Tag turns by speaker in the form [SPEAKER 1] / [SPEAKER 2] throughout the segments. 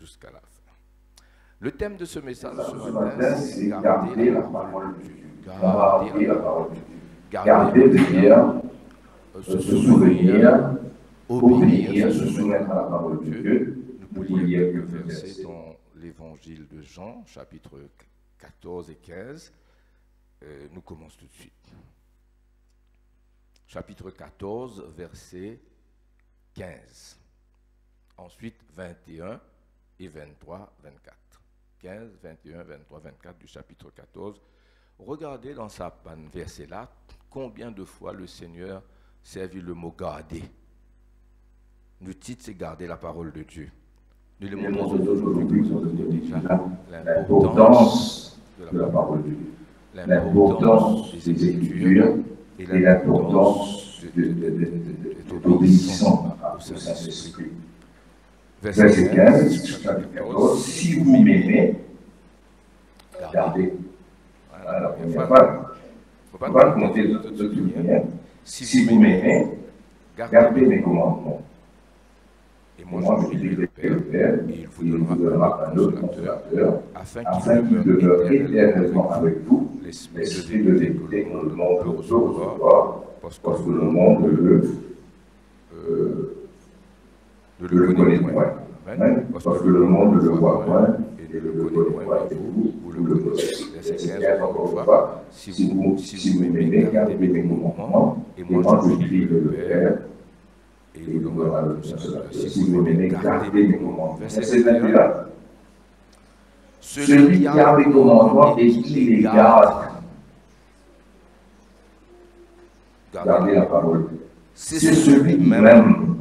[SPEAKER 1] jusqu'à la fin. Le thème de ce message ce matin, c'est garder la parole de Dieu. Garder la parole de Dieu. Garder le bien, se souvenir, obéir, se soumettre à la parole de Dieu. Nous pouvons lire quelques versets dans l'évangile de Jean, chapitre 14 et 15. Nous commençons tout de suite. Chapitre 14, verset 15. Ensuite, 21 et 23, 24. 15, 21, 23, 24 du chapitre 14. Regardez dans sa verset-là, combien de fois le Seigneur servit le mot « garder ». Le titre, c'est « garder la parole de Dieu ». Nous le montrons aujourd'hui que vous avez déjà l'importance de la parole de Dieu, l'importance des Écritures et l'importance d'être obéissant au Saint-Esprit. Verset 15, chapitre 14, si vous m'aimez, gardez. Alors, il ne faut pas compter de toute lumière. Si vous m'aimez, gardez mes commandements. Et moi, je prie le Père, et il vous donnera un autre consolateur, afin qu'il demeure éternellement avec vous, l'esprit de vérité que le monde peut recevoir, parce que le monde ne le connaît point. Parce que le monde ne le voit point, et ne le connaît point, et vous le connaissez. Verset 15, encore une fois, si vous m'aimez, gardez mes commandements, et moi je prie le Père, et il vous donnera le consolateur. Si vous m'aimez, gardez mes commandements. Verset 21. Celui qui a mes commandements et qui les garde, gardez la parole. C'est celui-même.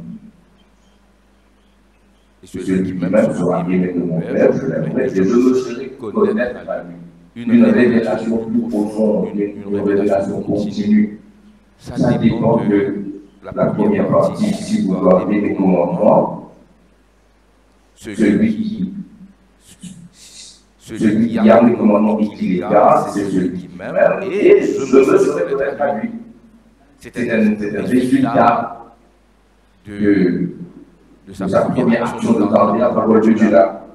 [SPEAKER 1] Et celui qui m'aime sera aimé de mon Père, je l'aimerai, et je me ferai connaître à lui. Une révélation plus profonde, une révélation continue. Ça dépend de la première partie. Si vous gardez mes commandements, celui qui a mes commandements et qui les garde, c'est celui qui m'aime, et je me ferai connaître à lui. C'est un résultat de sa première action de garder la parole de Dieu là.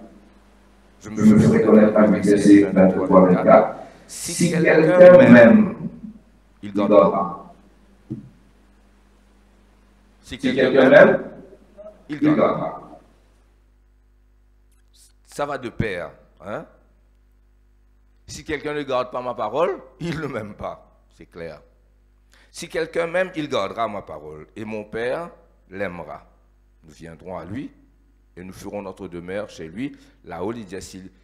[SPEAKER 1] Je me ferai connaître à lui, verset 23-24. Si quelqu'un m'aime, il gardera. Si quelqu'un m'aime, il gardera. Ça va de pair. Hein? Si quelqu'un ne garde pas ma parole, il ne m'aime pas. C'est clair. Si quelqu'un m'aime, il gardera ma parole. Et mon Père l'aimera. Nous viendrons à lui et nous ferons notre demeure chez lui. Là-haut, il disait,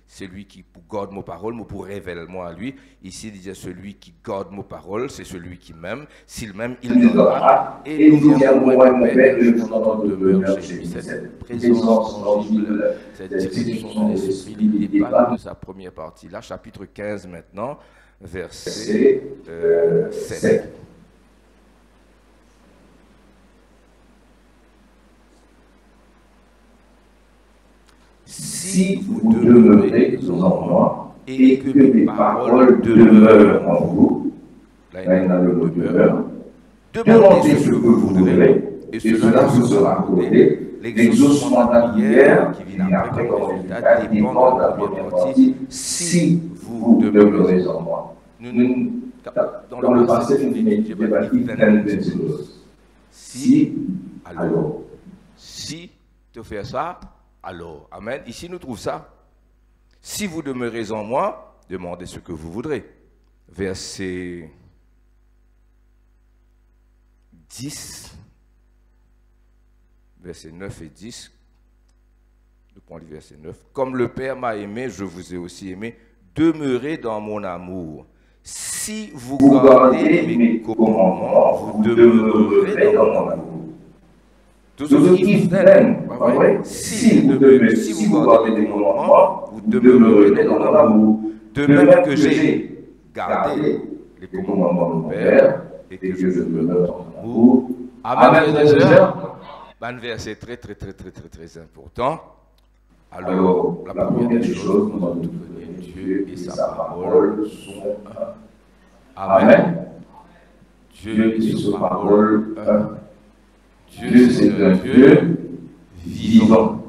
[SPEAKER 1] c'est lui qui garde mes paroles, me pour révèle-moi à lui. Ici, il disait, celui qui garde mes paroles, c'est celui qui m'aime. S'il m'aime, il gardera. Et nous viendrons à mon Père et nous ferons notre demeure chez lui. Cette présence tangible, cette direction de l'Esprit, il dépasse de sa première partie. Là, chapitre 15 maintenant, verset 7. Si vous demeurez en moi et que mes paroles demeurent en vous, là il y a le mot demeure, demandez ce que vous voudrez et cela vous sera accordé. L'exaucement de la prière qui vient après comme résultat dépend de la première partie. Si vous demeurez en moi. Dans le passé, nous disons si, alors. Si tu fais ça, alors, amen. Ici, nous trouvons ça. Si vous demeurez en moi, demandez ce que vous voudrez. Verset 10, verset 9 et 10. Nous prenons le verset 9. Comme le Père m'a aimé, je vous ai aussi aimé. Demeurez dans mon amour. Si vous gardez mes commandements, vous demeurerez dans mon amour. Tous ceux qui m'aiment, si vous gardez mes commandements, vous demeurerez dans mon amour. De même que j'ai gardé les commandements de mon Père et que je demeure dans mon amour. Amen, frères et sœurs. Un verset très important. Alors, la première des choses, nous allons donner Dieu et sa parole sont un. Amen. Dieu et sa parole un. Dieu, c'est un Dieu vivant.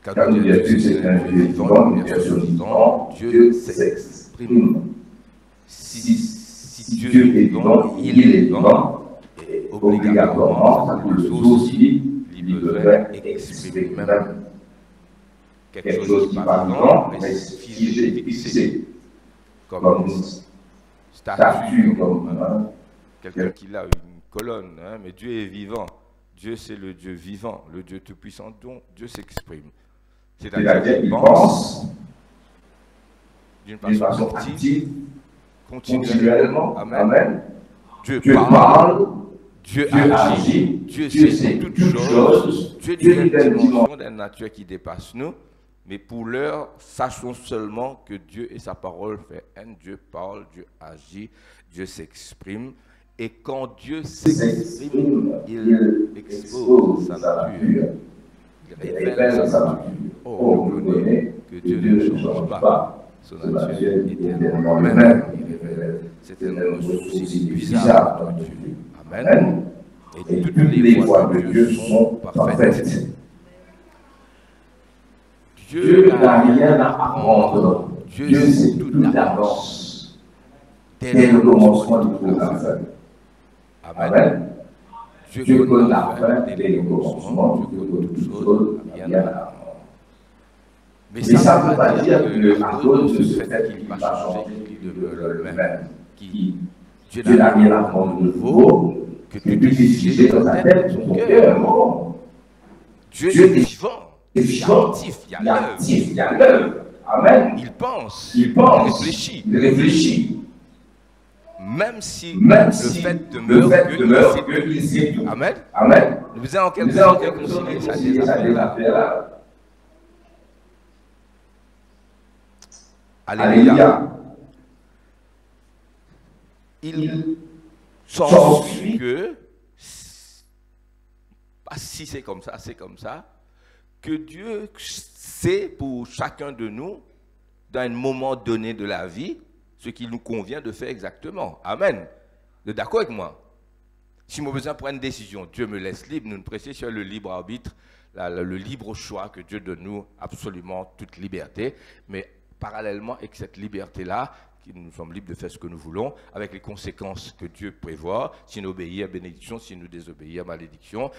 [SPEAKER 1] Quand nous disons Dieu c'est un Dieu vivant, une version vivant, Dieu s'exprime. Si Dieu est vivant, il est vivant, et obligatoirement, ça veut dire aussi, il devrait exprimer même quelque chose qui n'est pas vivant, mais figé, fixé, comme une statue, comme quelqu'un qui a une colonne, hein, mais Dieu est vivant. Dieu, c'est le Dieu vivant, le Dieu tout-puissant dont Dieu s'exprime. C'est-à-dire qu'il pense d'une façon active, continuellement. Amen. Dieu parle, Dieu agit, Dieu sait toutes choses. Dieu est une dimension d'une nature qui dépasse nous. Mais pour l'heure, sachons seulement que Dieu et sa parole fait un. Dieu parle, Dieu agit, Dieu s'exprime. Et quand Dieu s'exprime, il expose sa nature. Il révèle sa nature. Oh, on connaît que Dieu ne change pas. Son nature est éternellement même. C'est un souci bizarre dans Dieu. Amen. Et toutes les voies de Dieu sont parfaites. Dieu n'a rien à apprendre. Dieu sait tout d'avance. Dès le commencement du programme. Amen. Dieu connaît la fin dès le commencement. Dieu connaît toutes choses. Rien à apprendre. Mais ça ne veut pas dire que le fardeau de ce fait qu'il va changer, qu'il demeure le même. Dieu n'a rien à apprendre de nouveau, que tu puisses juger dans ta tête, son cœur. Non. Dieu est vivant. Il est actif, il y a l'œuvre. Amen. Il pense, il réfléchit. Même si le fait demeure qu'il sait tout. Amen. Nous avons en quelque sorte réconcilié ça déjà. Alléluia. Il s'ensuit que, si c'est comme ça, que Dieu sait pour chacun de nous, dans un moment donné de la vie, ce qu'il nous convient de faire exactement. Amen. Vous êtes d'accord avec moi? Si j'ai besoin de prendre une décision, Dieu me laisse libre. Nous prêchons sur le libre arbitre, le libre choix que Dieu donne nous, absolument toute liberté. Mais parallèlement avec cette liberté-là, nous sommes libres de faire ce que nous voulons, avec les conséquences que Dieu prévoit, si nous obéissons à bénédiction, si nous désobéissons à malédiction,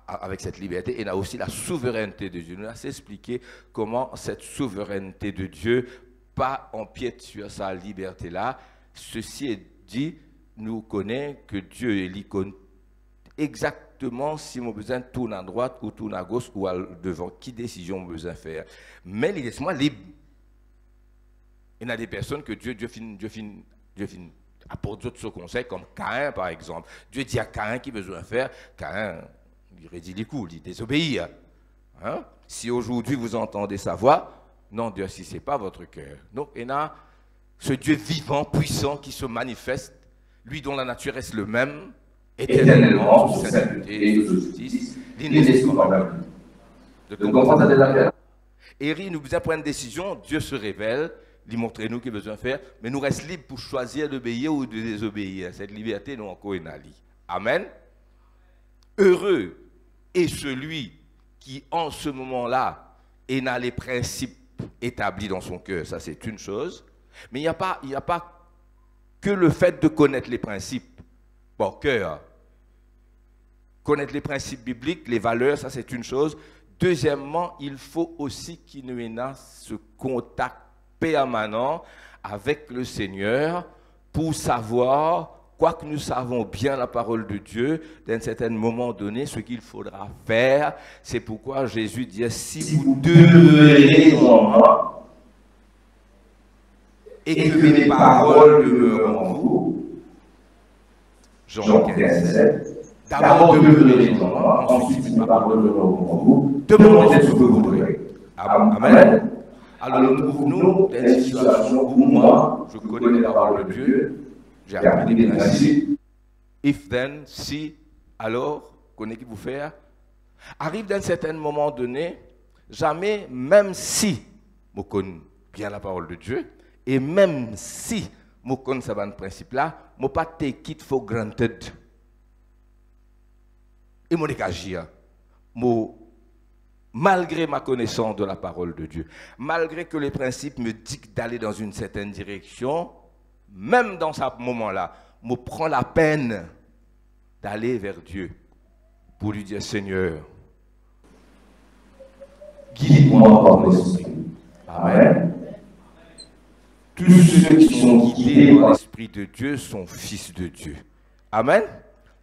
[SPEAKER 1] avec cette liberté. Et il y a aussi la souveraineté de Dieu. Nous avons expliqué comment cette souveraineté de Dieu pas empiète sur sa liberté-là. Ceci est dit, nous connaissons que Dieu est l'icône exactement si mon besoin tourne à droite ou tourne à gauche ou à devant, qui décision mon besoin faire. Mais il laisse-moi libre. Il y a des personnes que Dieu apporte d'autres conseils, comme Caïn par exemple. Dieu dit à Caïn qu'il a besoin de faire. Caïn, il rédit les coups, il désobéit. Hein? Si aujourd'hui vous entendez sa voix, non, Dieu, si ce n'est pas votre cœur. Donc, il y a ce Dieu vivant, puissant, qui se manifeste, lui dont la nature reste le même, éternellement, sous sainteté, sous justice, l'inestimable. De comprendre cette affaire. Et il nous besoin de prendre une décision, Dieu se révèle, lui montrer nous qu'il a besoin de faire, mais nous restons libres pour choisir d'obéir ou de désobéir. Cette liberté, nous encore une allie. Amen. Heureux est celui qui, en ce moment-là, a les principes établis dans son cœur. Ça, c'est une chose. Mais il n'y a pas que le fait de connaître les principes. Bon, cœur. Connaître les principes bibliques, les valeurs, ça, c'est une chose. Deuxièmement, il faut aussi qu'il y ait ce contact permanent avec le Seigneur pour savoir, quoique nous savons bien la parole de Dieu, d'un certain moment donné, ce qu'il faudra faire. C'est pourquoi Jésus dit, si vous demeurez en moi et que mes paroles demeurent en vous, Jean 15, d'abord demeurez en moi, ensuite mes paroles demeureront en vous, demandez ce que vous voudrez. Amen. Alors nous trouvons dans une situation où moi, je connais la parole de Dieu, j'ai appris des principes. If then, si, alors, connais qui vous faire. Arrive d'un certain moment donné, jamais, même si je connais bien la parole de Dieu, et même si je connais ce principe-là, je ne peux pas take it for granted. Et je vais agir. Je malgré ma connaissance de la parole de Dieu, malgré que les principes me dictent d'aller dans une certaine direction, même dans ce moment-là, me prend la peine d'aller vers Dieu pour lui dire, Seigneur, guide-moi par ton esprit. Amen. Tous ceux qui sont guidés par l'Esprit de Dieu sont fils de Dieu. Amen.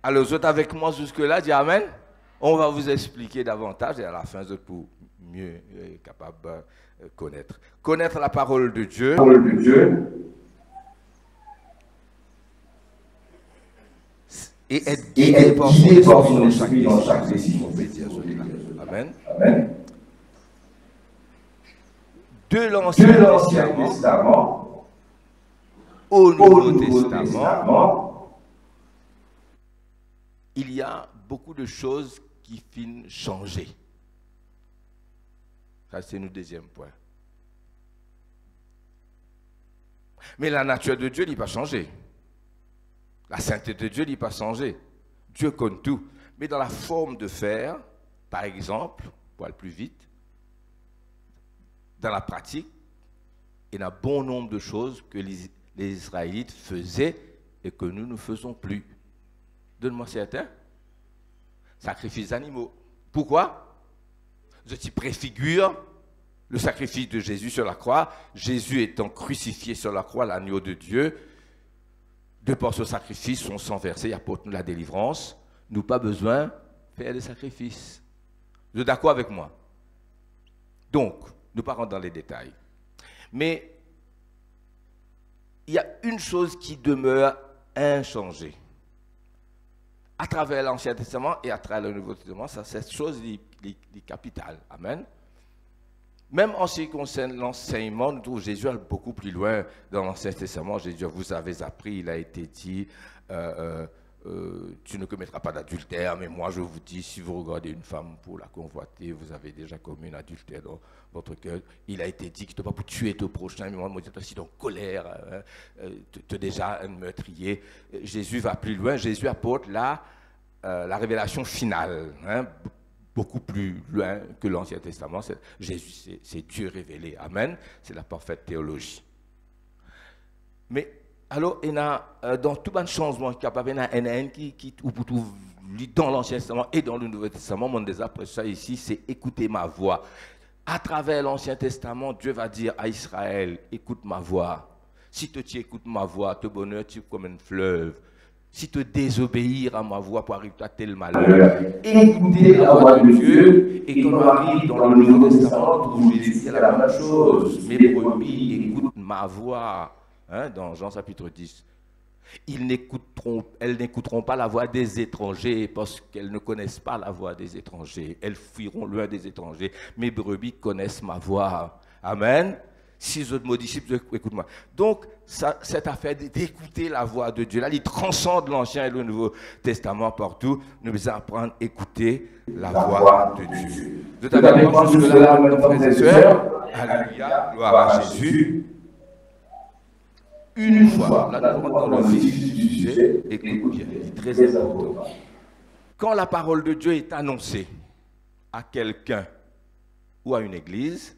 [SPEAKER 1] Alors, vous êtes avec moi jusque-là, dis Amen. On va vous expliquer davantage et à la fin, vous êtes pour mieux capable de connaître. Connaître la parole de Dieu. Et être guidé par son esprit dans chaque décision. Amen. De l'Ancien Testament au Nouveau Testament, il y a beaucoup de choses qui finissent changer. Ça, c'est notre deuxième point. Mais la nature de Dieu n'est pas changée. La sainteté de Dieu n'est pas changée. Dieu connaît tout. Mais dans la forme de faire, par exemple, pour aller plus vite, dans la pratique, il y a un bon nombre de choses que les Israélites faisaient et que nous ne faisons plus. Donne-moi certains. Sacrifice d'animaux. Pourquoi? Je t'y préfigure le sacrifice de Jésus sur la croix. Jésus étant crucifié sur la croix, l'agneau de Dieu, de par ce sacrifice, son sang versé apporte nous la délivrance. Nous n'avons pas besoin de faire des sacrifices. Vous êtes d'accord avec moi? Donc, nous ne pas rentrer dans les détails. Mais il y a une chose qui demeure inchangée. À travers l'Ancien Testament et à travers le Nouveau Testament, ça, cette chose est capitale. Amen. Même en ce qui concerne l'enseignement, nous trouvons Jésus beaucoup plus loin dans l'Ancien Testament. Jésus, vous avez appris, il a été dit, tu ne commettras pas d'adultère, mais moi je vous dis, si vous regardez une femme pour la convoiter, vous avez déjà commis un adultère dans votre cœur. Il a été dit que tu ne dois pas tuer ton prochain, mais moi je suis en colère, tu es déjà un meurtrier. Jésus va plus loin, Jésus apporte là la révélation finale, beaucoup plus loin que l'Ancien Testament. Jésus, c'est Dieu révélé. Amen. C'est la parfaite théologie. Mais, alors, il y a, dans tout un changement, il y a un qui dans l'Ancien Testament et dans le Nouveau Testament, mon désir après ça ici, c'est écouter ma voix. À travers l'Ancien Testament, Dieu va dire à Israël, écoute ma voix. Si tu écoutes ma voix, ton bonheur tire comme un fleuve. Si tu désobéir à ma voix pour arriver à tel malheur, écoutez la voix de Dieu, et quand on arrive dans le Nouveau Testament, où Jésus dit la même chose. Mes brebis écoutent ma voix, dans Jean chapitre 10. Elles n'écouteront pas la voix des étrangers parce qu'elles ne connaissent pas la voix des étrangers. Elles fuiront loin des étrangers. Mes brebis connaissent ma voix. Amen. Si les autres mots disciples, écoute-moi. Donc, cette affaire d'écouter la voix de Dieu, là, il transcende l'Ancien et le Nouveau Testament partout. Nous devons apprendre à écouter la voix de Dieu. Vous êtes avec moi jusque-là, mes frères et sœurs? Alléluia, gloire à Jésus. Une fois, là, nous rentrons dans le vif du sujet, écoute bien, c'est très important. Quand la parole de Dieu est annoncée à quelqu'un ou à une église,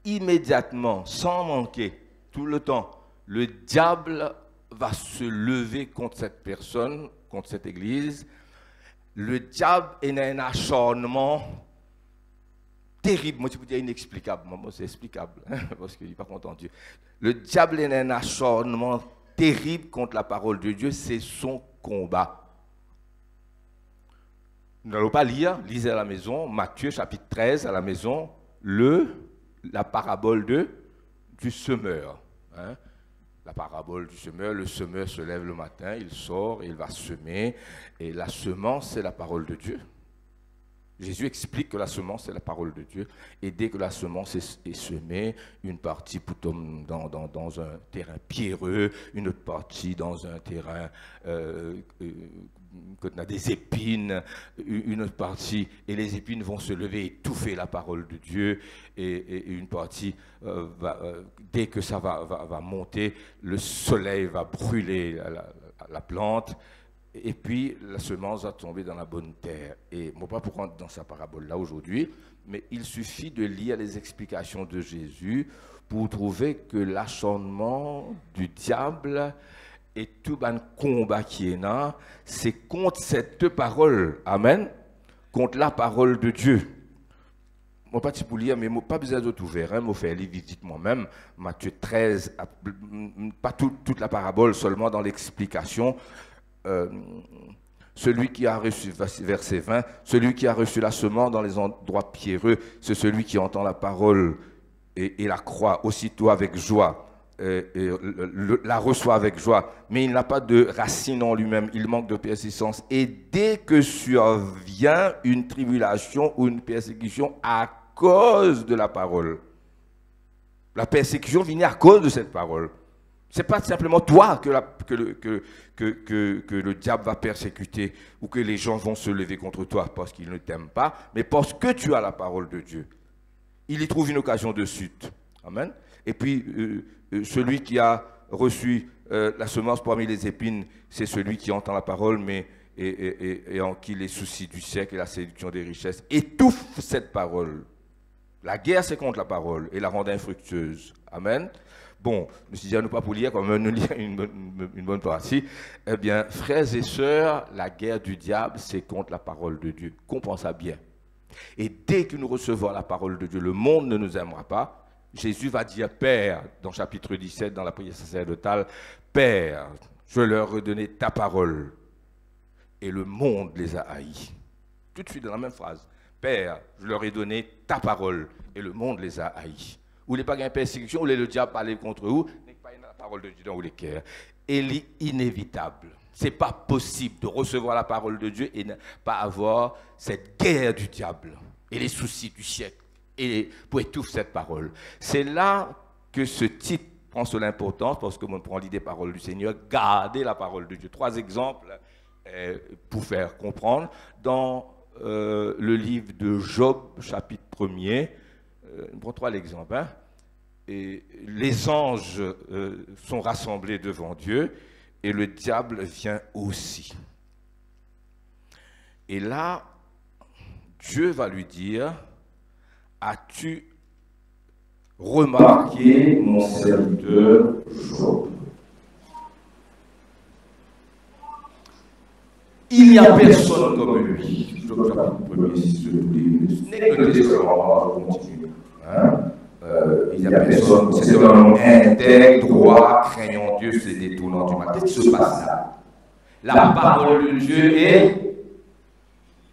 [SPEAKER 1] immédiatement, sans manquer, tout le temps, le diable va se lever contre cette personne, contre cette église. Le diable est un acharnement terrible. Moi, je peux dire inexplicable. Moi, c'est explicable, parce qu'il n'est pas content de Dieu. Le diable est un acharnement terrible contre la parole de Dieu. C'est son combat. Nous n'allons pas lire. Lisez à la maison. Matthieu, chapitre 13, à la maison. La parabole du semeur. La parabole du semeur, le semeur se lève le matin, il sort, il va semer, et la semence, c'est la parole de Dieu. Jésus explique que la semence, c'est la parole de Dieu, et dès que la semence est semée, une partie tombe dans un terrain pierreux, une autre partie dans un terrain on a des épines, une autre partie, et les épines vont se lever et étouffer la parole de Dieu, et une partie, dès que ça va monter, le soleil va brûler la plante, et puis la semence va tomber dans la bonne terre. Et moi, pas pour rentrer dans sa parabole là aujourd'hui, mais il suffit de lire les explications de Jésus pour trouver que l'acharnement du diable et tout le combat qui est là, c'est contre cette parole. Amen. Contre la parole de Dieu. Moi, pas pour lire, mais pas besoin d'être ouvert. Je fais les visites moi-même. Matthieu 13, pas toute la parabole, seulement dans l'explication. Celui qui a reçu, verset 20, celui qui a reçu la semence dans les endroits pierreux, c'est celui qui entend la parole et la croit aussitôt avec joie, la reçoit avec joie, mais il n'a pas de racine en lui-même, il manque de persistance. Et dès que survient une tribulation ou une persécution à cause de la parole, la persécution vient à cause de cette parole. Ce n'est pas simplement toi que le diable va persécuter ou que les gens vont se lever contre toi parce qu'ils ne t'aiment pas, mais parce que tu as la parole de Dieu. Il y trouve une occasion de chute. Amen. Et puis, celui qui a reçu la semence parmi les épines, c'est celui qui entend la parole, mais et en qui les soucis du siècle et la séduction des richesses étouffent cette parole. La guerre, c'est contre la parole et la rend infructueuse. Amen. Bon, je me suis dit, nous pas pour lire, quand même, nous lire une bonne partie. Eh bien, frères et sœurs, la guerre du diable, c'est contre la parole de Dieu. Comprends ça bien. Et dès que nous recevons la parole de Dieu, le monde ne nous aimera pas. Jésus va dire, Père, dans chapitre 17, dans la prière sacerdotale, Père, je leur redonnais ta parole. Et le monde les a haïs. Tout de suite, dans la même phrase. Père, je leur ai donné ta parole. Et le monde les a haïs. Ou les pas une persécution, ou le diable parler contre vous, n'est pas la parole de Dieu dans les cœurs. Elle est inévitable. Ce n'est pas possible de recevoir la parole de Dieu et ne pas avoir cette guerre du diable et les soucis du siècle et pour étouffer cette parole. C'est là que ce titre prend son importance parce que on prend l'idée des paroles du Seigneur, garder la parole de Dieu. 3 exemples pour faire comprendre. Dans le livre de Job, chapitre 1er, on prend 3 exemples. Hein? Et les anges sont rassemblés devant Dieu et le diable vient aussi. Et là, Dieu va lui dire, as-tu remarqué mon serviteur Job? Il n'y a personne comme lui. Job chapitre 1er, 6 de tous les ce n'est que le testament, je continue. Hein? Il n'y a personne, c'est un homme intègre, droit, craignant Dieu, c'est détournant du mal. Qu'est-ce qui se passe là? La parole de Dieu est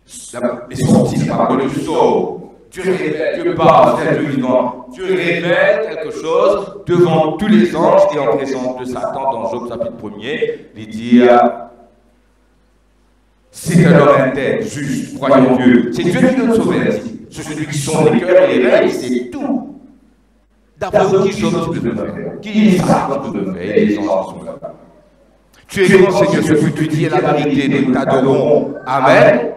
[SPEAKER 1] sortie, la parole de Dieu sort. Dieu révèle, Dieu parle, c'est Dieu vivant. Dieu révèle quelque chose devant tous les anges et en présence de Satan dans Job chapitre 1er. Il dit, c'est un homme intègre, juste, croyant Dieu. C'est Dieu qui donne son verdict. C'est celui qui sonde les cœurs et les rêves, c'est tout. D'après qui Job tu peux faire? Qui est ça que tu peux faire? Et les anges sont là. Tu es grand Seigneur, ce que tu dis est la vérité, nous t'adorons. Amen.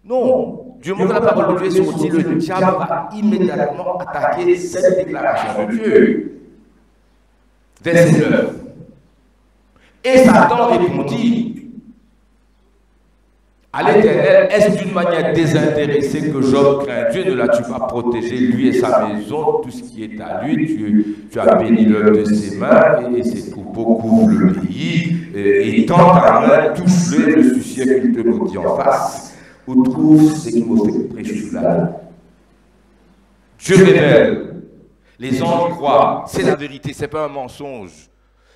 [SPEAKER 1] Non, Dieu montre la parole de Dieu et sorti, le diable va immédiatement attaquer cette déclaration de Dieu. Verset 9. Et Satan répondit à l'Éternel, est-ce d'une manière désintéressée que Job craint Dieu? Ne l'as-tu pas protégé, lui et sa maison, tout ce qui est à lui? Tu as béni l'œuvre de ses mains et ses troupeaux couvrent le pays. Et tends ta main, touche-le, le souci qu'il te maudit en face. Où trouve ce qui m'a fait prêcher là? Dieu révèle. Les anges croient. C'est la vérité, ce n'est pas un mensonge.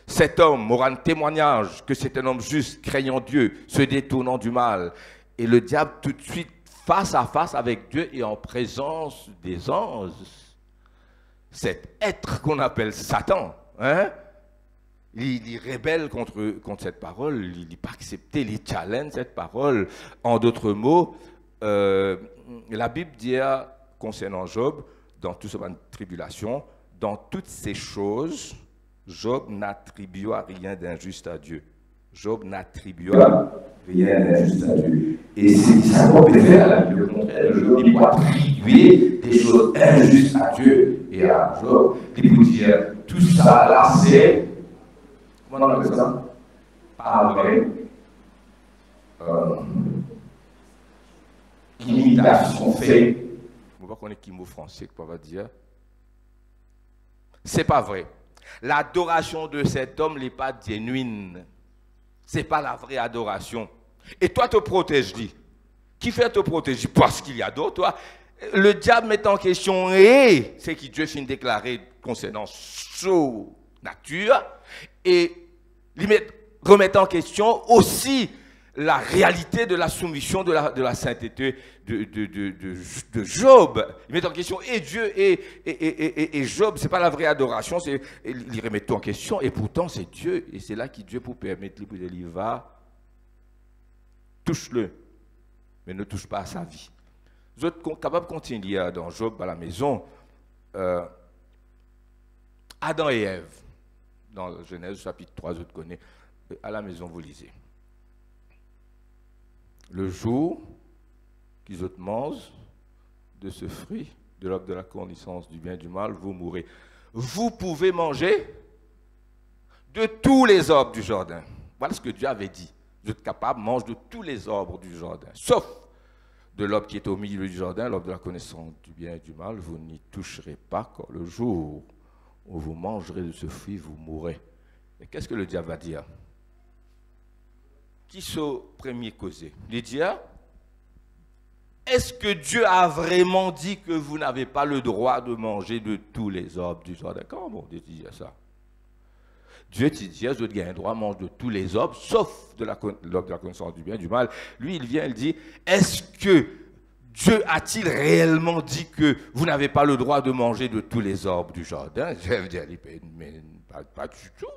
[SPEAKER 1] Cet homme aura un témoignage que c'est un homme juste, craignant Dieu, se détournant du mal. Et le diable, tout de suite, face à face avec Dieu et en présence des anges, cet être qu'on appelle Satan, hein, il rébelle contre cette parole, il n'est pas accepté, il challenge cette parole. En d'autres mots, la Bible dit concernant Job, dans toute cette tribulation, dans toutes ces choses, Job n'attribua rien d'injuste à Dieu. Job n'attribua rien d'injuste à Dieu. Et c'est ça qu'on peut faire, le contraire de Job. Il peut attribuer des choses injustes à Dieu et à Job. Il peut dire, tout ça là, c'est, comment on appelle ça? Pas vrai. Imitation faite va qu'on est qui mot français, qu'on va dire. C'est pas vrai. L'adoration de cet homme n'est pas genuine. C'est pas la vraie adoration. Et toi te protèges, dit. Qui fait te protéger? Parce qu'il y a d'autres, toi. Le diable met en question, et c'est qui Dieu finit déclaré concernant sa nature, et remet en question aussi la réalité de la soumission de la sainteté de Job. Il met en question et Dieu et Job, ce n'est pas la vraie adoration, il remet tout en question, et pourtant c'est Dieu, et c'est là que Dieu pour permettre, pour dire, il va, touche-le, mais ne touche pas à sa vie. Vous êtes capables de continuer dans Job à la maison. Adam et Ève, dans Genèse chapitre 3, vous connaissez, à la maison vous lisez. Le jour qu'ils mangent de ce fruit, de l'arbre de la connaissance du bien et du mal, vous mourrez. Vous pouvez manger de tous les arbres du jardin. Voilà ce que Dieu avait dit. Vous êtes capable de manger de tous les arbres du jardin, sauf de l'arbre qui est au milieu du jardin, l'arbre de la connaissance du bien et du mal, vous n'y toucherez pas, car le jour où vous mangerez de ce fruit, vous mourrez. Et qu'est-ce que le diable va dire? Qui sont premier causé? Il dit, est-ce que Dieu a vraiment dit que vous n'avez pas le droit de manger de tous les arbres du jardin? Comment Dieu dit ça? Dieu te dit, vous avez le droit de manger de tous les arbres, sauf de l'arbre de la connaissance du bien et du mal. Lui, il vient, il dit, est-ce que Dieu a-t-il réellement dit que vous n'avez pas le droit de manger de tous les arbres du jardin? Je vais dire, mais pas du tout.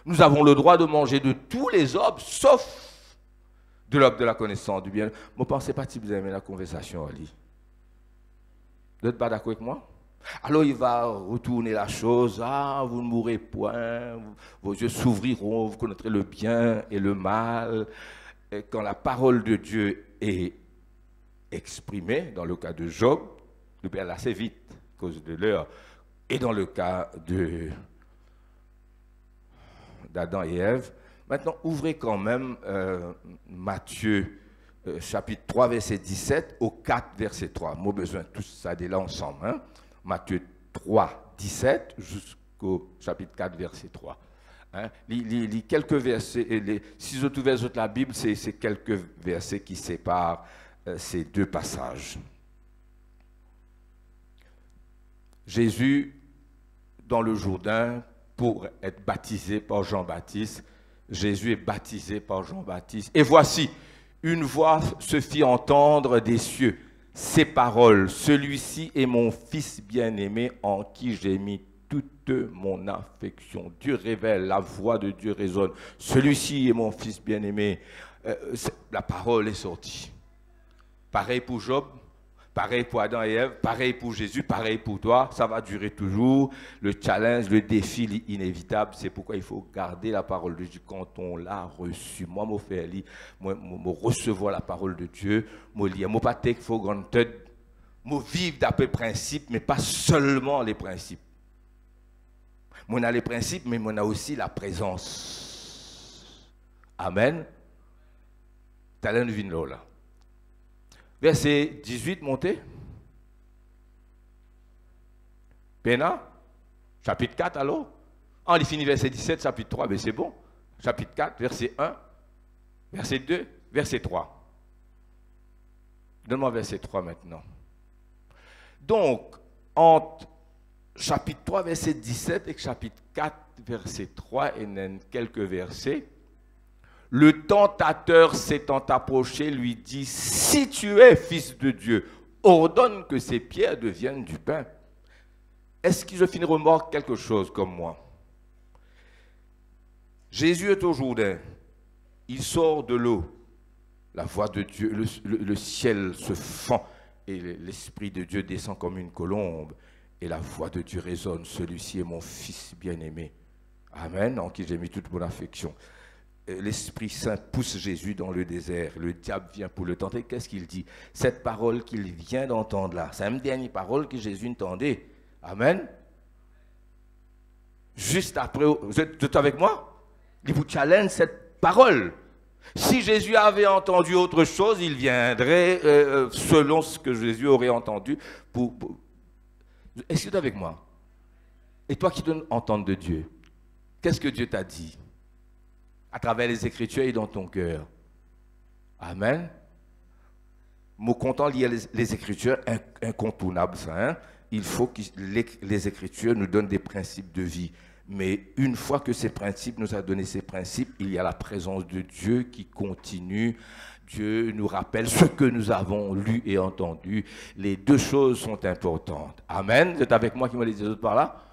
[SPEAKER 1] Nous avons le droit de manger de tous les arbres, sauf de l'arbre de la connaissance du bien. Ne pensez pas si vous aimez la conversation, Ali. Vous n'êtes pas d'accord avec moi? Alors il va retourner la chose. Ah, vous ne mourrez point, vos yeux s'ouvriront, vous connaîtrez le bien et le mal. Et quand la parole de Dieu est exprimée, dans le cas de Job, le Père assez vite, à cause de l'heure, et dans le cas d'Adam et Ève. Maintenant, ouvrez quand même Matthieu chapitre 3, verset 17 au 4, verset 3. Moi, besoin de tout ça de là ensemble. Hein? Matthieu 3, 17 jusqu'au chapitre 4, verset 3. Hein? Les quelques versets, si vous ouvrez la Bible, c'est quelques versets qui séparent ces deux passages. Jésus, dans le Jourdain, pour être baptisé par Jean-Baptiste, Jésus est baptisé par Jean-Baptiste. Et voici, une voix se fit entendre des cieux. Ces paroles, celui-ci est mon fils bien-aimé en qui j'ai mis toute mon affection. Dieu révèle, la voix de Dieu résonne. Celui-ci est mon fils bien-aimé. La parole est sortie. Pareil pour Job, pareil pour Adam et Ève, pareil pour Jésus, pareil pour toi. Ça va durer toujours. Le challenge, le défi inévitable, c'est pourquoi il faut garder la parole de Dieu quand on l'a reçue. Moi, je fais lire, moi recevoir la parole de Dieu, moi lire, moi pas take for granted, moi vivre d'après principe, mais pas seulement les principes. Moi on a les principes, mais on a aussi la présence. Amen. Talent de vin là. Verset 18, montez. Pena, chapitre 4, alors. On il finit verset 17, chapitre 3, mais c'est bon. Chapitre 4, verset 1, verset 2, verset 3. Donne-moi verset 3 maintenant. Donc, entre chapitre 3, verset 17 et chapitre 4, verset 3, il y a quelques versets. Le tentateur s'étant approché lui dit, si tu es fils de Dieu, ordonne que ces pierres deviennent du pain. Est-ce que je finis remarque quelque chose comme moi? Jésus est au Jourdain, il sort de l'eau, la voix de Dieu, le ciel se fend et l'Esprit de Dieu descend comme une colombe et la voix de Dieu résonne, celui-ci est mon fils bien-aimé. Amen, en qui j'ai mis toute mon affection. L'Esprit Saint pousse Jésus dans le désert. Le diable vient pour le tenter. Qu'est-ce qu'il dit? Cette parole qu'il vient d'entendre là, c'est une dernière parole que Jésus entendait. Amen. Juste après, vous êtes avec moi? Il vous challenge cette parole. Si Jésus avait entendu autre chose, il viendrait selon ce que Jésus aurait entendu. Est-ce que tu es avec moi? Et toi qui donnes entendre de Dieu, qu'est-ce que Dieu t'a dit à travers les Écritures et dans ton cœur? Amen. Mot content lié les Écritures, incontournable ça. Hein? Il faut que les Écritures nous donnent des principes de vie. Mais une fois que ces principes nous a donné ces principes, il y a la présence de Dieu qui continue. Dieu nous rappelle ce que nous avons lu et entendu. Les deux choses sont importantes. Amen. Vous êtes avec moi qui me dites les autres par là?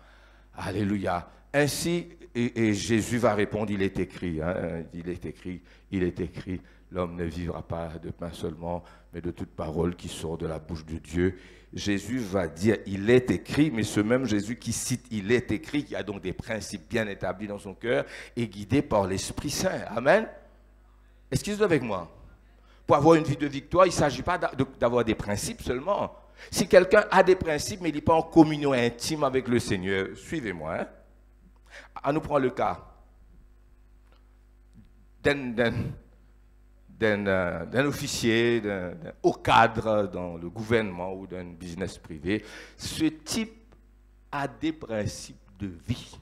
[SPEAKER 1] Alléluia. Ainsi, et Jésus va répondre, il est écrit, hein, il est écrit, l'homme ne vivra pas de pain seulement, mais de toute parole qui sort de la bouche de Dieu. Jésus va dire, il est écrit, mais ce même Jésus qui cite, il est écrit, qui a donc des principes bien établis dans son cœur, est guidé par l'Esprit Saint. Amen. Est-ce qu'ils sont avec moi? Pour avoir une vie de victoire, il ne s'agit pas d'avoir des principes seulement. Si quelqu'un a des principes, mais il n'est pas en communion intime avec le Seigneur, suivez-moi. Hein? À nous prendre le cas d'un officier, d'un haut cadre dans le gouvernement ou d'un business privé. Ce type a des principes de vie.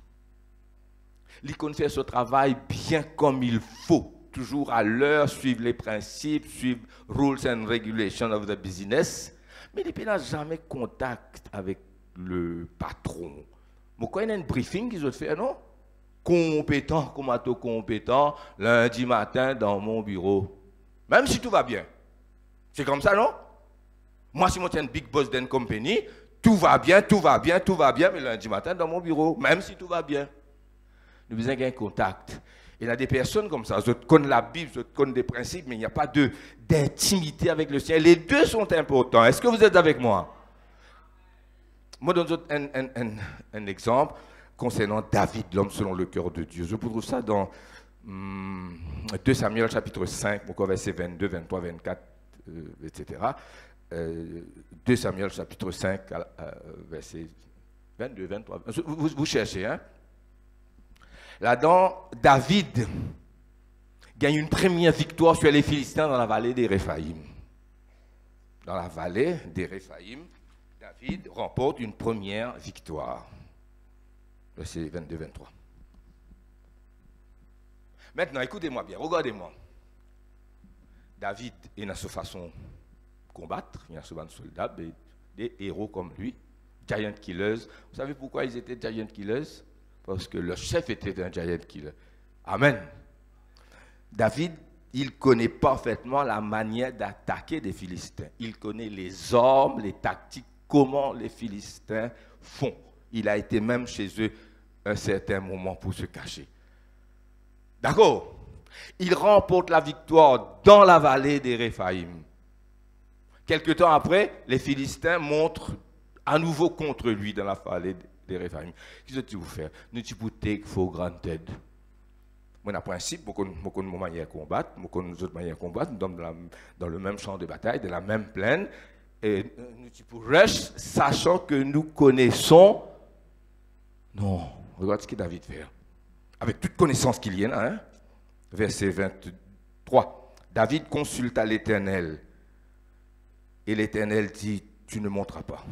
[SPEAKER 1] Il connaît faire ce travail bien comme il faut, toujours à l'heure, suivre les principes, suivre rules and regulations of the business, mais il n'a jamais contact avec le patron. Pourquoi il y a un briefing qu'ils ont fait, non? Compétent, compétent, lundi matin dans mon bureau. Même si tout va bien. C'est comme ça, non? Moi, si je suis un big boss d'une compagnie, tout va bien, mais lundi matin dans mon bureau, même si tout va bien. Nous avons besoin d'un contact. Il y a des personnes comme ça, ils connaissent la Bible, ils connaissent des principes, mais il n'y a pas d'intimité avec le Seigneur. Les deux sont importants. Est-ce que vous êtes avec moi? Moi, je donne un exemple concernant David, l'homme selon le cœur de Dieu. Je vous trouve ça dans 2 Samuel chapitre 5, verset 22, 23, 24, etc. 2 Samuel chapitre 5, verset 22, 23. Vous cherchez, hein? Là-dedans, David gagne une première victoire sur les Philistins dans la vallée des Réphaïm. Dans la vallée des Réphaïm, David remporte une première victoire. Verset 22-23. Maintenant, écoutez-moi bien, regardez-moi. David est dans sa façon de combattre, il y a souvent des soldats, des héros comme lui, giant killers. Vous savez pourquoi ils étaient giant killers? Parce que le chef était un giant killer. Amen. David, il connaît parfaitement la manière d'attaquer des Philistins. Il connaît les armes, les tactiques, comment les Philistins font. Il a été même chez eux un certain moment pour se cacher. D'accord? Il remporte la victoire dans la vallée des Réphaïm. Quelque temps après, les Philistins montrent à nouveau contre lui dans la vallée des Réphaïm. Qu'est-ce que tu veux faire? Nous tu peux take for granted. Moi, en principe, beaucoup de manières de combattre, beaucoup d'autres manières de combattre, nous sommes dans le même champ de bataille, dans la même plaine, et nous tu peux rush, sachant que nous connaissons. Non, regarde ce que David fait. Avec toute connaissance qu'il y en a, hein? Verset 23. David consulta l'Éternel, et l'Éternel dit, tu ne monteras pas.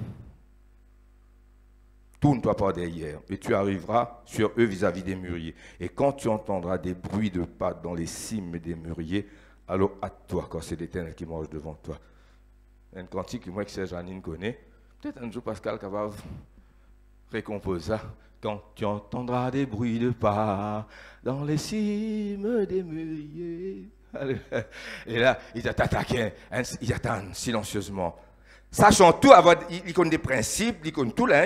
[SPEAKER 1] Tourne-toi par derrière, et tu arriveras sur eux vis-à-vis des mûriers. Et quand tu entendras des bruits de pas dans les cimes des mûriers, alors hâte-toi, quand c'est l'Éternel qui marche devant toi. Un cantique que moi que Janine connaît, peut-être un jour Pascal capable récomposer ça. Quand tu entendras des bruits de pas dans les cimes des mûriers. Et là, il attend silencieusement. Sachant tout, il connaît des principes, il connaît tout là,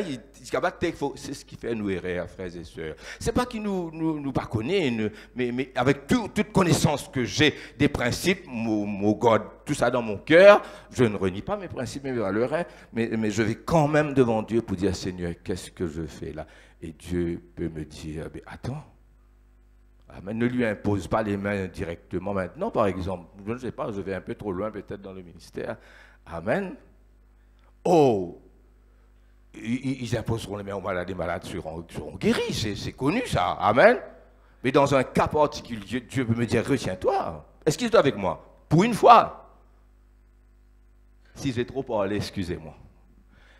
[SPEAKER 1] c'est ce qui fait nous errer, frères et sœurs. C'est pas qu'il nous pas connaît, mais avec toute connaissance que j'ai des principes, mon God, tout ça dans mon cœur, je ne renie pas mes principes, mes valeurs, hein, mais je vais quand même devant Dieu pour dire, Seigneur, qu'est-ce que je fais là? Et Dieu peut me dire, attends, Amen, ne lui impose pas les mains directement maintenant, par exemple. Je ne sais pas, je vais un peu trop loin peut-être dans le ministère. Amen. Oh, ils imposeront les mains aux malades, les malades seront guéris, c'est connu ça, amen. Mais dans un cas particulier, Dieu peut me dire, retiens-toi, Est-ce qu'il est avec moi? Pour une fois. Si j'ai trop parlé, excusez-moi.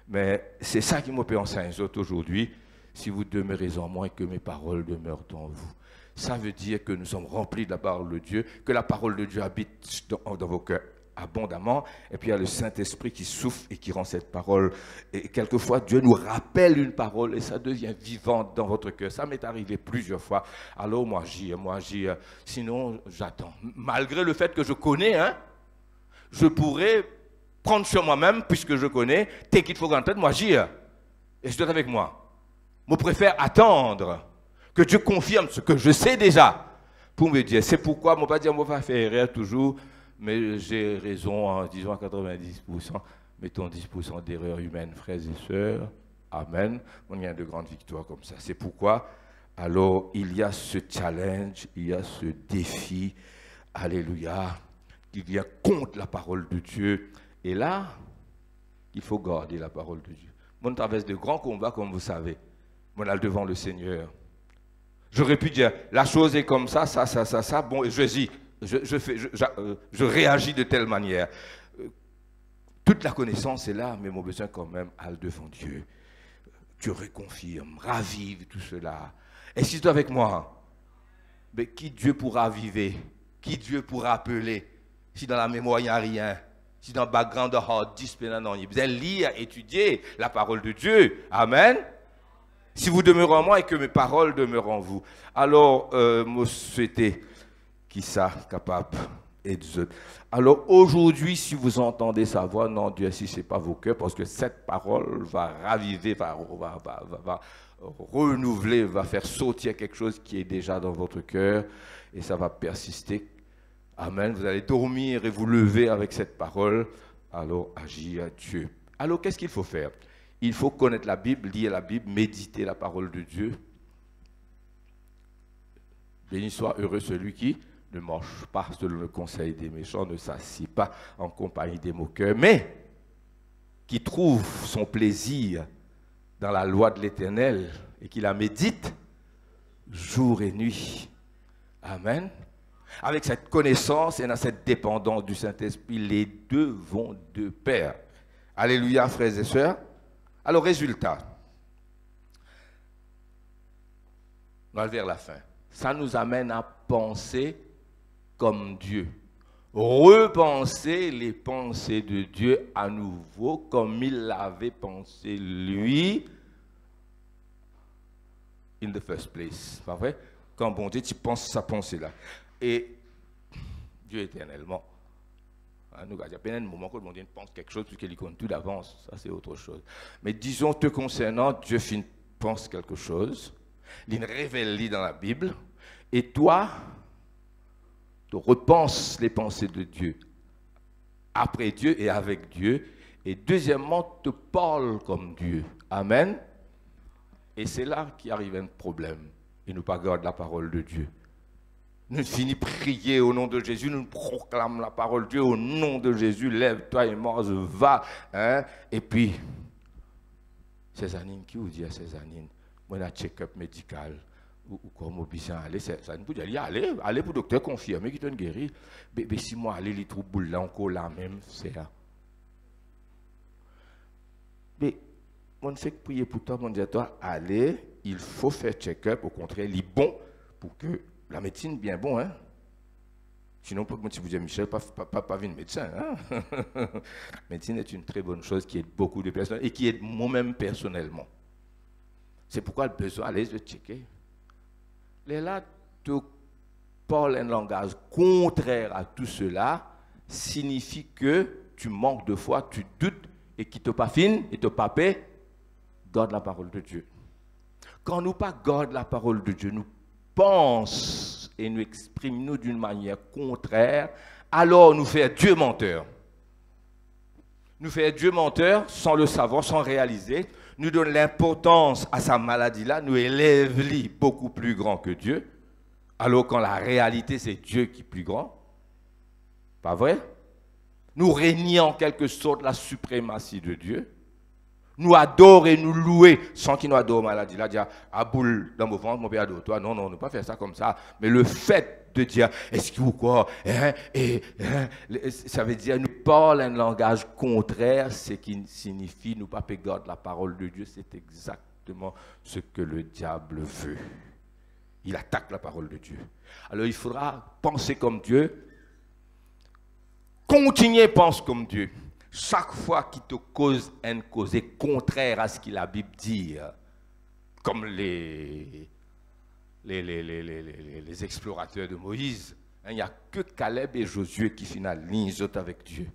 [SPEAKER 1] Mais c'est ça qui me peut enseigner aujourd'hui. Si vous demeurez en moi et que mes paroles demeurent en vous. Ça veut dire que nous sommes remplis de la parole de Dieu, que la parole de Dieu habite dans vos cœurs abondamment. Et puis il y a le Saint-Esprit qui souffle et qui rend cette parole. Et quelquefois, Dieu nous rappelle une parole et ça devient vivante dans votre cœur. Ça m'est arrivé plusieurs fois. Alors moi j'y, sinon j'attends. Malgré le fait que je connais, je pourrais prendre sur moi-même, puisque je connais, take it for granted, moi j'y. Et je dois être avec moi. Je préfère attendre que Dieu confirme ce que je sais déjà pour me dire. C'est pourquoi je ne vais pas dire que je vais faire erreur toujours, mais j'ai raison, disons à 90%, mettons 10% d'erreurs humaines, frères et sœurs. Amen. On y a de grandes victoires comme ça. C'est pourquoi, alors, il y a ce challenge, il y a ce défi, alléluia, qui vient contre la parole de Dieu. Et là, il faut garder la parole de Dieu. On traverse de grands combats, comme vous savez. On est devant le Seigneur. J'aurais pu dire, la chose est comme ça, ça. Bon, et je réagis de telle manière. Toute la connaissance est là, mais mon besoin quand même aller devant Dieu. Dieu reconfirme, ravive tout cela. Et si tu es avec moi, mais qui Dieu pourra raviver? Qui Dieu pourra appeler? Si dans la mémoire il n'y a rien, si dans le background de hard disk, vous allez lire, étudier la parole de Dieu. Amen. Si vous demeurez en moi et que mes paroles demeurent en vous. Alors, moi, souhaitez qui ça capable et Dieu. Alors, aujourd'hui, si vous entendez sa voix, non, Dieu, si ce n'est pas vos cœurs, parce que cette parole va raviver, va renouveler, va faire sortir quelque chose qui est déjà dans votre cœur et ça va persister. Amen. Vous allez dormir et vous lever avec cette parole. Alors, agis à Dieu. Alors, qu'est-ce qu'il faut faire? Il faut connaître la Bible, lire la Bible, méditer la parole de Dieu. Béni soit heureux celui qui ne marche pas selon le conseil des méchants, ne s'assied pas en compagnie des moqueurs, mais qui trouve son plaisir dans la loi de l'Éternel et qui la médite jour et nuit. Amen. Avec cette connaissance et dans cette dépendance du Saint-Esprit, les deux vont de pair. Alléluia, frères et sœurs. Alors, résultat, on va vers la fin. Ça nous amène à penser comme Dieu. Repenser les pensées de Dieu à nouveau comme il l'avait pensé lui in the first place. Pas vrai? Quand bon Dieu, tu penses sa pensée-là. Et Dieu éternellement. Nous, il y a bien un moment que mon Dieu pense quelque chose puisqu'il compte tout d'avance. Ça, c'est autre chose. Mais disons, te concernant, Dieu pense quelque chose. Il révèle dans la Bible. Et toi, tu repenses les pensées de Dieu. Après Dieu et avec Dieu. Et deuxièmement, te parle comme Dieu. Amen. Et c'est là qu'il arrive un problème. Et nous pas garder la parole de Dieu. Nous finissons prier au nom de Jésus, nous proclamons la parole de Dieu au nom de Jésus, lève-toi et mange, va. Et puis, Cézanine, qui vous dit à Cézanine, moi, un check-up médical, ou comme obéissant, allez, Cézanine, vous dites, allez pour le docteur confirmer qu'il est guéri. Mais si moi, allez, les troubles là, encore là même, c'est là. Mais, on fait prier pour toi, on dit toi, allez, il faut faire check-up, au contraire, il est bon pour que. La médecine, bien bon, hein? Sinon, si vous dites, Michel, pas une médecin, hein? La médecine est une très bonne chose qui aide beaucoup de personnes et qui aide moi-même personnellement. C'est pourquoi le besoin d'aller se checker. Les là, tu parles un langage contraire à tout cela, signifie que tu manques de foi, tu doutes et qui te pas fine et te pas paix, garde la parole de Dieu. Quand nous pas garde la parole de Dieu, nous pense et nous exprime d'une manière contraire, alors nous fait Dieu menteur. Nous fait Dieu menteur sans le savoir, sans réaliser. Nous donne l'importance à sa maladie-là, nous élève-lui beaucoup plus grand que Dieu, alors qu'en la réalité, c'est Dieu qui est plus grand. Pas vrai? Nous régnons en quelque sorte la suprématie de Dieu. Nous adorer et nous louer sans qu'il nous adore maladie. Là, dire, à boule dans mon ventre, mon père adore toi. Non, non, ne pas faire ça comme ça. Mais le fait de dire, est-ce que vous quoi, ça veut dire, nous parle un langage contraire, ce qui signifie, nous pas garder la parole de Dieu, c'est exactement ce que le diable veut. Il attaque la parole de Dieu. Alors il faudra penser comme Dieu, continuer à penser comme Dieu. Chaque fois qu'il te cause une cause contraire à ce que la Bible dit, comme les explorateurs de Moïse, il n'y a que Caleb et Josué qui finalisent avec Dieu.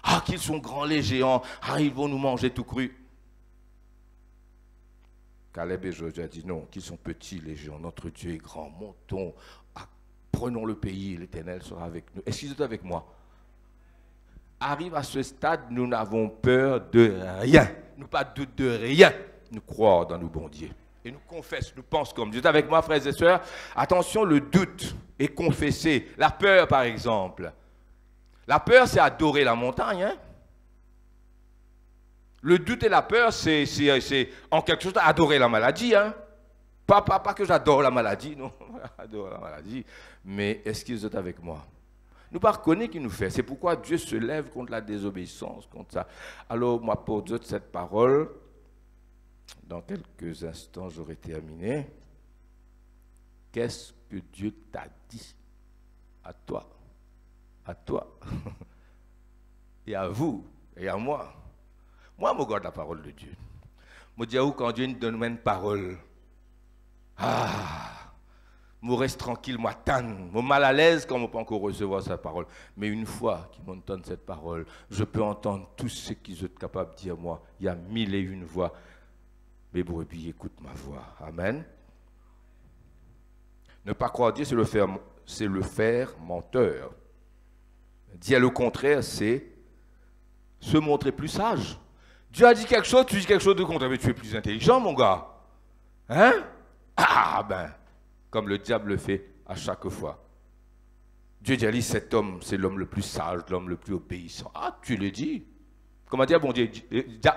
[SPEAKER 1] Ah, qu'ils sont grands les géants, ah, ils vont nous manger tout cru. Caleb et Josué disent non, qu'ils sont petits les géants, notre Dieu est grand, montons, prenons le pays, l'Éternel sera avec nous. Est-ce qu'ils sont avec moi? Arrive à ce stade, nous n'avons peur de rien, nous pas doute de rien, nous croyons dans nos bons dieux. Et nous confessons, nous pensons comme Dieu. Vous êtes avec moi, frères et sœurs? Attention, le doute est confessé. La peur, par exemple. La peur, c'est adorer la montagne. Hein? Le doute et la peur, c'est en quelque sorte adorer la maladie. Hein? Pas que j'adore la maladie, non, j'adore la maladie. Mais est-ce qu'ils sont avec moi? Nous ne reconnaissons pas qu'il nous fait. C'est pourquoi Dieu se lève contre la désobéissance, contre ça. Alors, moi, pour Dieu, cette parole, dans quelques instants, j'aurai terminé. Qu'est-ce que Dieu t'a dit à toi et à vous, et à moi? Moi, je regarde la parole de Dieu. Je dis à vous, quand Dieu nous donne une parole, je reste tranquille, moi, tanne, je mal à l'aise quand je ne peux pas encore recevoir sa parole. Mais une fois qu'il m'entend cette parole, je peux entendre tout ce qu'ils sont capables de dire moi. Il y a 1001 voix. Mes brebis écoutent ma voix. Amen. Ne pas croire Dieu, c'est le faire menteur. Dire le contraire, c'est se montrer plus sage. Dieu a dit quelque chose, tu dis quelque chose de contraire, mais tu es plus intelligent, mon gars. Hein? Ah ben, comme le diable le fait à chaque fois. Dieu dit, cet homme, c'est l'homme le plus sage, l'homme le plus obéissant. Ah, tu le dis. Comment dire, bon Dieu,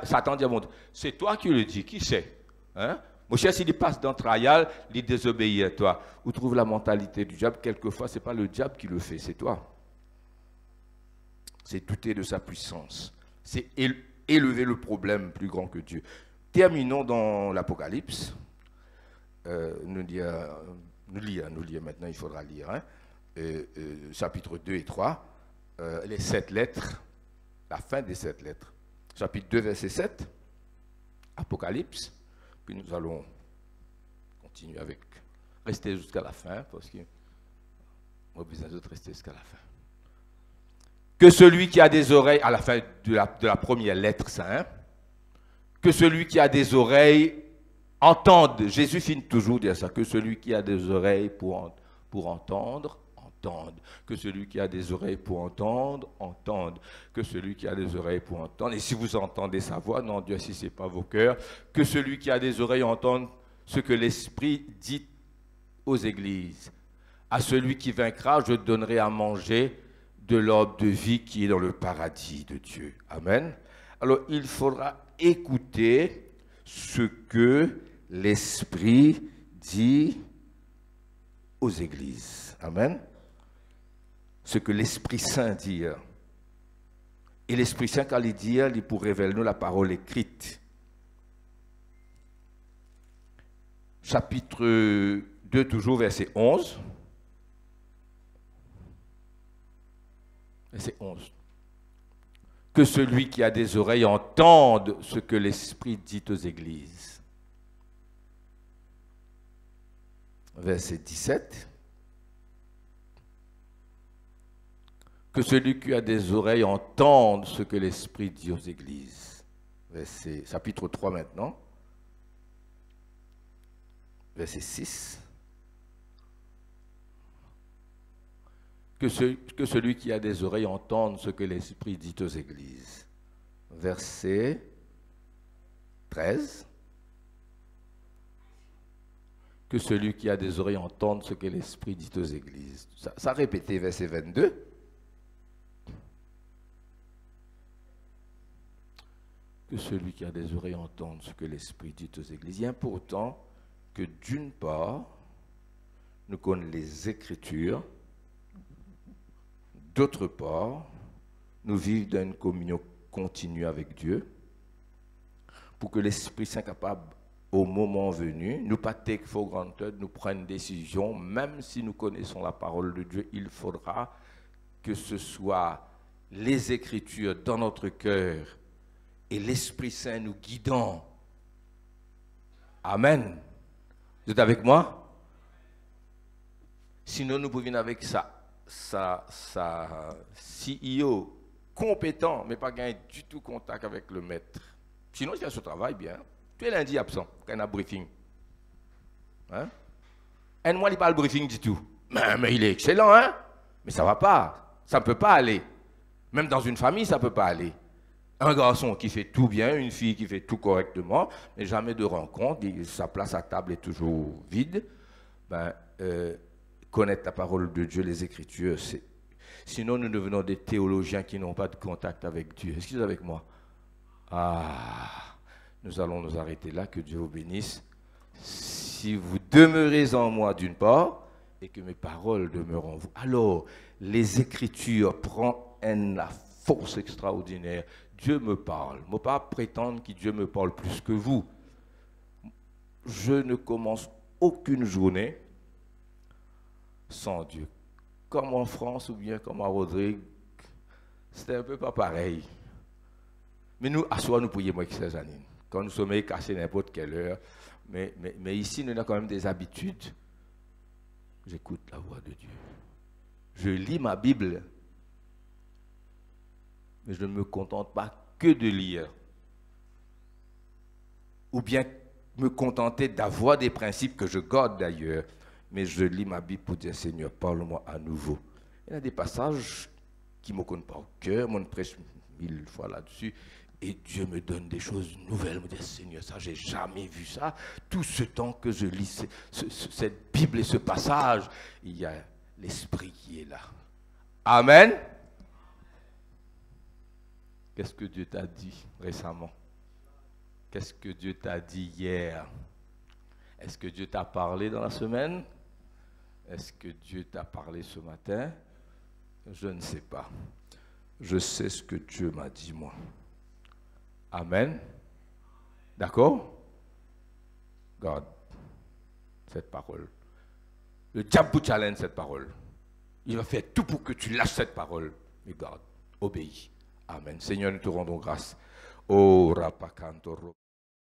[SPEAKER 1] Satan dit, bon Dieu, c'est toi qui le dis, qui c'est? Hein? Mon cher, s'il passe dans le trial, il désobéit à toi. Où trouve la mentalité du diable? Quelquefois, ce n'est pas le diable qui le fait, c'est toi. C'est douter de sa puissance. C'est élever le problème plus grand que Dieu. Terminons dans l'Apocalypse. Nous lire maintenant, il faudra lire. Hein? Chapitre 2 et 3. Les 7 lettres. La fin des 7 lettres. Chapitre 2, verset 7. Apocalypse. Puis nous allons continuer avec. Rester jusqu'à la fin, parce que moi, besoin de rester jusqu'à la fin. Que celui qui a des oreilles, à la fin de la première lettre, ça, hein, que celui qui a des oreilles entende. Jésus finit toujours dire ça. Que celui qui a des oreilles pour entendre, entende. Que celui qui a des oreilles pour entendre, entende. Que celui qui a des oreilles pour entendre. Et si vous entendez sa voix, non, Dieu, si ce n'est pas vos cœurs, que celui qui a des oreilles entende ce que l'Esprit dit aux églises. À celui qui vaincra, je donnerai à manger de l'ordre de vie qui est dans le paradis de Dieu. Amen. Alors, il faudra écouter ce que l'Esprit dit aux églises. Amen. Ce que l'Esprit Saint dit. Et l'Esprit Saint, quand il dit, il pour révéler nous la parole écrite. Chapitre 2, toujours verset 11. Verset 11. Que celui qui a des oreilles entende ce que l'Esprit dit aux églises. Verset 17. Que celui qui a des oreilles entende ce que l'Esprit dit aux églises. Chapitre 3 maintenant. Verset 6. Que celui qui a des oreilles entende ce que l'Esprit dit aux églises. Verset 13. Que celui qui a des oreilles entende ce que l'Esprit dit aux églises. Ça répétait, verset 22. Que celui qui a des oreilles entende ce que l'Esprit dit aux églises. Il est important que d'une part, nous connaissons les Écritures. D'autre part, nous vivons dans une communion continue avec Dieu pour que l'Esprit Saint capable, au moment venu, nous pas take for granted, nous prendre une décision, même si nous connaissons la parole de Dieu, il faudra que ce soit les Écritures dans notre cœur et l'Esprit Saint nous guidant. Amen. Vous êtes avec moi? Sinon, nous pouvons venir avec sa CEO compétent, mais pas gagner du tout contact avec le maître. Sinon, il fait ce travail bien. Tu es lundi absent, quand il y a un briefing. Hein? Et moi, il parle briefing du tout. Mais il est excellent, hein? Mais ça ne va pas. Ça ne peut pas aller. Même dans une famille, ça ne peut pas aller. Un garçon qui fait tout bien, une fille qui fait tout correctement, mais jamais de rencontre, sa place à table est toujours vide. Connaître la parole de Dieu, les Écritures, c'est... Sinon, nous devenons des théologiens qui n'ont pas de contact avec Dieu. Est-ce que vous êtes avec moi? Nous allons nous arrêter là, que Dieu vous bénisse. Si vous demeurez en moi d'une part, et que mes paroles demeurent en vous, alors les Écritures prennent la force extraordinaire. Dieu me parle. Je ne peux pas prétendre que Dieu me parle plus que vous. Je ne commence aucune journée sans Dieu. Comme en France ou bien comme à Rodrigue, c'était un peu pas pareil. Mais nous, à soi, nous prions moins que ces années. Quand nous sommes cassés n'importe quelle heure. Mais ici, nous avons quand même des habitudes. J'écoute la voix de Dieu. Je lis ma Bible. Mais je ne me contente pas que de lire. Ou bien me contenter d'avoir des principes que je garde d'ailleurs. Mais je lis ma Bible pour dire, Seigneur, parle-moi à nouveau. Il y a des passages qui ne me connaissent pas au cœur, moi je prêche 1000 fois là-dessus, et Dieu me donne des choses nouvelles. Je me dis, Seigneur, ça, j'ai jamais vu ça. Tout ce temps que je lis cette Bible et ce passage, il y a l'Esprit qui est là. Amen. Qu'est-ce que Dieu t'a dit récemment? Qu'est-ce que Dieu t'a dit hier? Est-ce que Dieu t'a parlé dans la semaine? Est-ce que Dieu t'a parlé ce matin? Je ne sais pas. Je sais ce que Dieu m'a dit, moi. Amen. D'accord? Garde cette parole. Le diable vous challenge cette parole. Il va faire tout pour que tu lâches cette parole. Mais garde, obéis. Amen. Seigneur, nous te rendons grâce. Oh, rapacantoro.